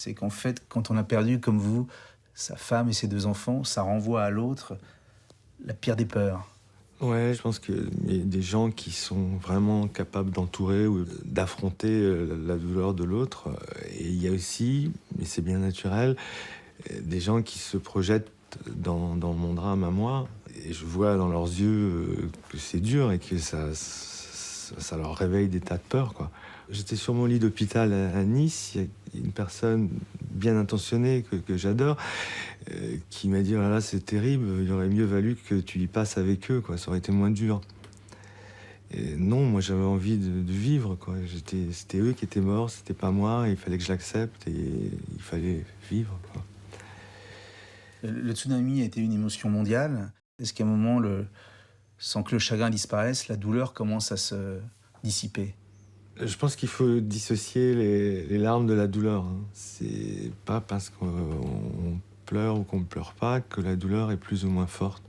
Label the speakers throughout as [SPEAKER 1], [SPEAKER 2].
[SPEAKER 1] C'est qu'en fait, quand on a perdu, comme vous, sa femme et ses 2 enfants, ça renvoie à l'autre la pire des peurs.
[SPEAKER 2] Ouais, je pense qu'il y a des gens qui sont vraiment capables d'entourer ou d'affronter la douleur de l'autre. Et il y a aussi, mais c'est bien naturel, des gens qui se projettent dans mon drame à moi. Et je vois dans leurs yeux que c'est dur et que ça leur réveille des tas de peurs, quoi. J'étais sur mon lit d'hôpital à Nice, il y a une personne bien intentionnée que j'adore, qui m'a dit: «Oh là là, c'est terrible, il aurait mieux valu que tu y passes avec eux, quoi, ça aurait été moins dur». Et non, moi j'avais envie de vivre, quoi. C'était eux qui étaient morts, c'était pas moi, il fallait que je l'accepte et il fallait vivre, quoi.
[SPEAKER 1] Le tsunami a été une émotion mondiale. Est-ce qu'à un moment, sans que le chagrin disparaisse, la douleur commence à se dissiper?
[SPEAKER 2] Je pense qu'il faut dissocier les larmes de la douleur, hein. C'est pas parce qu'on pleure ou qu'on ne pleure pas que la douleur est plus ou moins forte.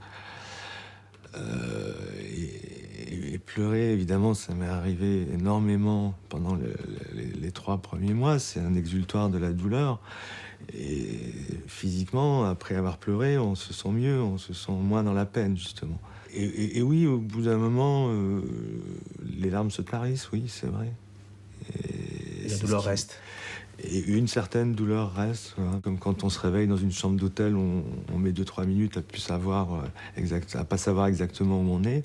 [SPEAKER 2] Et pleurer, évidemment, ça m'est arrivé énormément pendant les 3 premiers mois. C'est un exutoire de la douleur et physiquement, après avoir pleuré, on se sent mieux, on se sent moins dans la peine, justement. Et oui, au bout d'un moment, les larmes se tarissent, oui, c'est vrai. Et
[SPEAKER 1] Et la
[SPEAKER 2] c'est ce
[SPEAKER 1] douleur
[SPEAKER 2] qui
[SPEAKER 1] reste?
[SPEAKER 2] et une certaine douleur reste, voilà, comme quand on se réveille dans une chambre d'hôtel, on met 2 3 minutes à plus savoir, à pas savoir exactement où on est.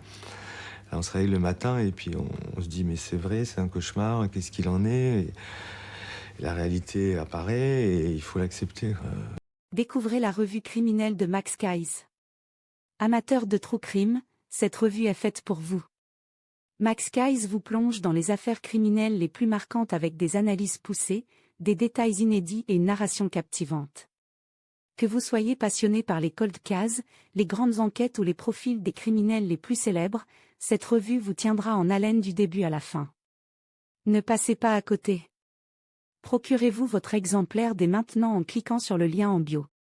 [SPEAKER 2] Là, on se réveille le matin et puis on se dit: «Mais c'est vrai, c'est un cauchemar, qu'est-ce qu'il en est?» Et la réalité apparaît et il faut l'accepter, quoi.
[SPEAKER 3] Découvrez la revue criminelle de Max Kayes. Amateur de true crime, cette revue est faite pour vous. Max Kayes vous plonge dans les affaires criminelles les plus marquantes avec des analyses poussées, des détails inédits et une narration captivante. Que vous soyez passionné par les cold cases, les grandes enquêtes ou les profils des criminels les plus célèbres, cette revue vous tiendra en haleine du début à la fin. Ne passez pas à côté. Procurez-vous votre exemplaire dès maintenant en cliquant sur le lien en bio.